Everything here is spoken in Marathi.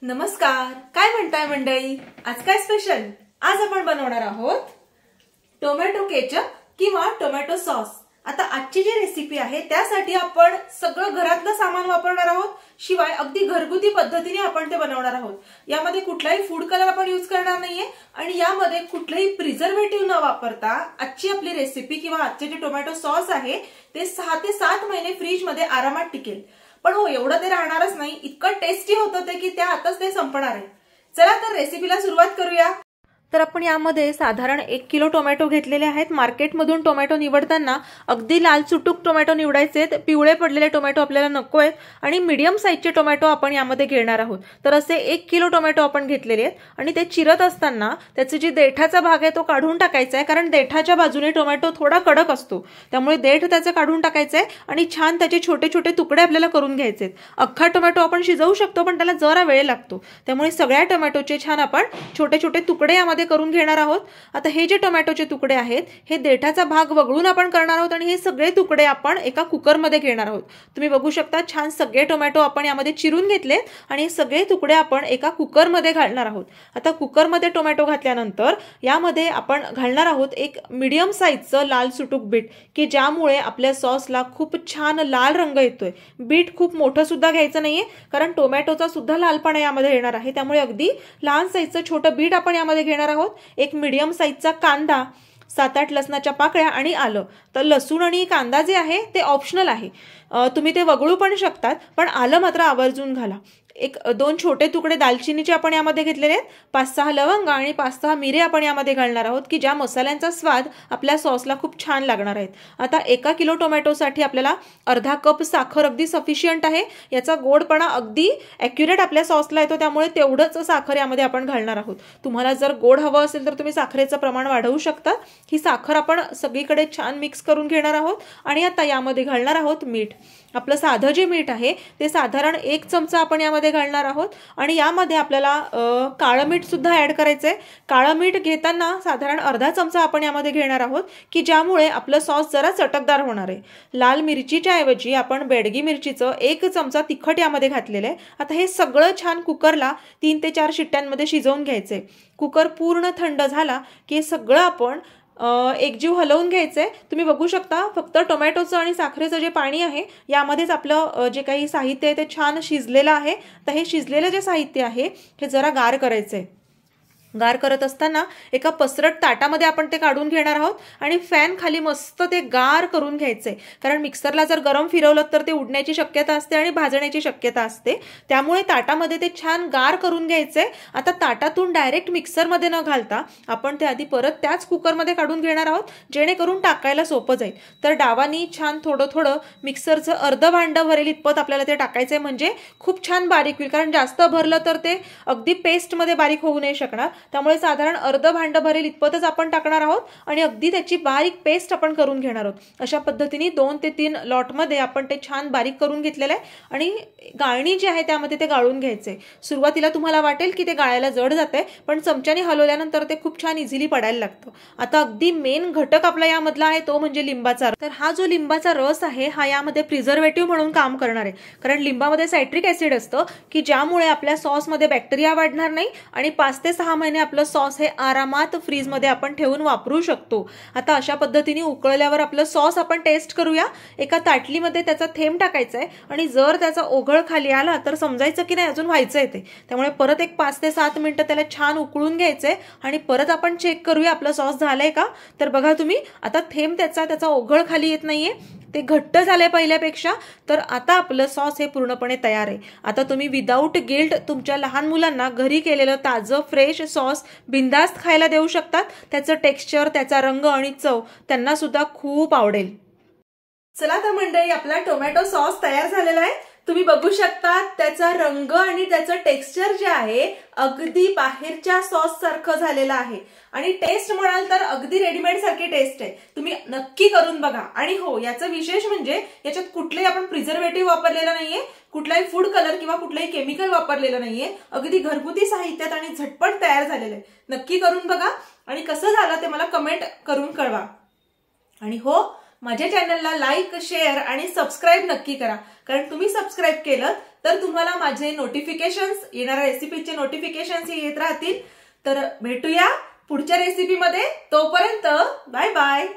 नमस्कार, काय म्हणताय मंडळी? आज काय स्पेशल? आज आपण बनवणार आहोत टोमॅटो केचप किंवा टोमॅटो सॉस। आता आजची जी रेसिपी आहे त्यासाठी आपण सगळं घरातलं सामान वापरणार आहोत, शिवाय अगदी घरगुती पद्धतीने आपण ते बनवणार आहोत। यामध्ये कुठलाही फूड कलर आपण यूज करणार नाहीये आणि यामध्ये कुठलेही प्रिझर्वेटिव्ह न वापरता आजची आपली रेसिपी किंवा आजचे जे टोमॅटो सॉस आहे ते 6 ते 7 महिने फ्रीज मध्ये आरामात टिकेल। पण हो, एवढं ते राहणारच नाही, इतकं टेस्टी होतं ते की त्या आताच ते संपणार आहे। चला तर रेसिपीला सुरुवात करूया। तर आपण यामध्ये साधारण 1 किलो टोमॅटो घेतलेले आहेत। मार्केटमधून टोमॅटो निवडताना अगदी लाल चुटूक टोमॅटो निवडायचे, पिवळे पडलेले टोमॅटो आपल्याला नको आहेत आणि मीडियम साईजचे टोमॅटो आपण यामध्ये घेणार आहोत। तर असे 1 किलो टोमॅटो आपण घेतलेले आहेत आणि ते चिरत असताना त्याचे जे देठाचा भाग आहे तो काढून टाकायचा आहे, कारण देठाच्या बाजूने टोमॅटो थोडा कडक असतो, त्यामुळे देठ त्याचं काढून टाकायचं आहे आणि छान त्याचे छोटे छोटे तुकडे आपल्याला करून घ्यायचे आहेत। अख्खा टोमॅटो आपण शिजवू शकतो, पण त्याला जरा वेळ लागतो, त्यामुळे सगळ्या टोमॅटोचे छान आपण छोटे छोटे तुकडे करून घेणार आहोत। आता हे जे टोमॅटोचे तुकडे आहेत हे देठाचा भाग वगळून आपण करणार आहोत आणि हे सगळे तुकडे आपण एका कुकर मध्ये घेणार आहोत। तुम्ही बघू शकता छान सगळे टोमॅटो आपण यामध्ये चिरून घेतलेत आणि हे सगळे तुकडे आपण एका कुकर मध्ये घालणार आहोत। आता कुकर मध्ये टोमॅटो घातल्यानंतर यामध्ये आपण घालणार आहोत एक मीडियम साईजचं लाल सुटूक बीट, की ज्यामुळे आपल्या सॉसला खूप छान लाल रंग येतोय। बीट खूप मोठं सुद्धा घ्यायचं नाहीये, कारण टोमॅटोचा सुद्धा लालपणा यामध्ये येणार आहे, त्यामुळे अगदी लहान साईजचं छोटं बीट आपण यामध्ये घेणार आहोत। एक मीडियम साईजचा कांदा, 7-8 लसणाच्या पाकळ्या आणि आलं। तर लसूण आणि कांदा जे आहे ते ऑप्शनल आहे, तुम्ही ते वगळू पण शकतात, पण आलं मात्र आवर्जून घाला। 1-2 छोटे तुकडे दालचिनीचे आपण यामध्ये घेतलेले आहेत, 5-6 लवंग आणि 5-6 मिरे आपण यामध्ये घालणार आहोत, की ज्या मसाल्यांचा स्वाद आपल्या सॉसला खूप छान लागणार आहे। आता 1 किलो टोमॅटोसाठी आपल्याला अर्धा कप साखर अगदी सफिशियंट आहे। याचा गोडपणा अगदी ॲक्युरेट आपल्या सॉसला येतो, त्यामुळे तेवढंच साखर यामध्ये आपण घालणार आहोत। तुम्हाला जर गोड हवं असेल तर तुम्ही साखरेचं प्रमाण वाढवू शकता। ही साखर आपण सगळीकडे छान मिक्स करून घेणार आहोत आणि आता यामध्ये घालणार आहोत मीठ। आपलं साधं जे मीठ आहे ते साधारण 1 चमचा आपण यामध्ये घालणार आहोत आणि यामध्ये आपल्याला काळं मीठ सुद्धा ऍड करायचंय। काळं मीठ घेताना साधारण अर्धा चमचा आपण यामध्ये घेणार आहोत, की ज्यामुळे आपलं सॉस जरा चटकदार होणार आहे। लाल मिरचीच्या ऐवजी आपण बेडगी मिरचीचं 1 चमचा तिखट यामध्ये घातलेलं आहे। आता हे सगळं छान कुकरला 3 ते 4 शिट्ट्यांमध्ये शिजवून घ्यायचंय। कुकर पूर्ण थंड झाला की सगळं आपण एकजीव हलवून घ्यायचंय। तुम्ही बघू शकता फक्त टोमॅटोचं आणि साखरेचं जे पाणी आहे यामध्येच आपलं जे काही साहित्य आहे ते छान शिजलेलं आहे। तर हे शिजलेलं जे साहित्य आहे हे जरा गार करायचंय। गार करत असताना एका पसरट ताटामध्ये आपण ते काढून घेणार आहोत आणि फॅन खाली मस्त ते गार करून घ्यायचंय, कारण मिक्सरला जर गरम फिरवलं तर ते उडण्याची शक्यता असते आणि भाजण्याची शक्यता असते, त्यामुळे ताटामध्ये ते छान गार करून घ्यायचंय। आता ताटातून डायरेक्ट मिक्सरमध्ये न घालता आपण ते आधी परत त्याच कुकरमध्ये काढून घेणार आहोत, जेणेकरून टाकायला सोपं जाईल। तर डावानी छान थोडं थोडं मिक्सरचं अर्ध भांडं भरेल इतपत आपल्याला ते टाकायचंय, म्हणजे खूप छान बारीक होईल, कारण जास्त भरलं तर ते अगदी पेस्टमध्ये बारीक होऊ नाही शकणार। त्यामुळे साधारण अर्ध भांडं भरेल इतपतच आपण टाकणार आहोत आणि अगदी त्याची बारीक पेस्ट आपण करून घेणार आहोत। अशा पद्धतीने 2 ते 3 लॉटमध्ये आपण ते छान बारीक करून घेतलेलं आहे आणि गाळणी जी आहे त्यामध्ये ते गाळून घ्यायचंय। सुरुवातीला तुम्हाला वाटेल की ते गाळायला जड जातंय, पण चमच्याने हलवल्यानंतर ते खूप छान इझिली पडायला लागतं। आता अगदी मेन घटक आपला यामधला आहे तो म्हणजे लिंबाचा रस। तर हा जो लिंबाचा रस आहे हा यामध्ये प्रिझर्वेटिव्ह म्हणून काम करणार आहे, कारण लिंबामध्ये सायट्रिक ऍसिड असतं, की ज्यामुळे आपल्या सॉसमध्ये बॅक्टेरिया वाढणार नाही आणि 5 ते 6 महिने आपलं सॉस हे आरामात फ्रीज मध्ये आपण ठेवून वापरू शकतो। आता अशा पद्धतीने उकळल्यावर आपलं सॉस आपण टेस्ट करूया। एका ताटलीमध्ये त्याचा थेंब टाकायचा आहे आणि जर त्याचा ओघळ खाली आला तर समजायचं की नाही अजून व्हायचं आहे ते, त्यामुळे परत एक 5 ते 7 मिनिटं त्याला छान उकळून घ्यायचंय आणि परत आपण चेक करूया आपलं सॉस झालंय का। तर बघा तुम्ही आता थेंब त्याचा ओघळ खाली येत नाहीये, ते घट्ट झालंय पहिल्यापेक्षा। तर आता आपलं सॉस हे पूर्णपणे तयार आहे। आता तुम्ही विदाऊट गिल्ट तुमच्या लहान मुलांना घरी केलेलं ताजं फ्रेश सॉस बिंदास्त खायला देऊ शकतात। त्याचं टेक्स्चर, त्याचा रंग आणि चव त्यांना सुद्धा खूप आवडेल। चला तर मंडळी, आपला टोमॅटो सॉस तयार झालेला आहे। तुम्ही बघू शकता त्याचा रंग आणि त्याचं टेक्स्चर जे आहे अगदी बाहेरच्या सॉस सारखं झालेलं आहे आणि टेस्ट म्हणाल तर अगदी रेडीमेड सारखी टेस्ट आहे। तुम्ही नक्की करून बघा। आणि हो, याचं विशेष म्हणजे याच्यात कुठलेही आपण प्रिझर्वेटिव्ह वापरलेलं नाहीये, कुठलाही फूड कलर किंवा कुठलाही केमिकल वापरलेलं नाहीये, अगदी घरगुती साहित्यात आणि झटपट तयार झालेलं आहे। नक्की करून बघा आणि कसं झालं ते मला कमेंट करून कळवा। आणि हो, माझ्या चॅनलला लाईक, शेअर आणि सबस्क्राईब नक्की करा, कारण तुम्ही सबस्क्राईब केलं तर तुम्हाला माझे नोटिफिकेशन्स, येणाऱ्या रेसिपीचे नोटिफिकेशन्स येत राहतील. तर भेटूया पुढच्या रेसिपीमध्ये. तोपर्यंत बाय बाय.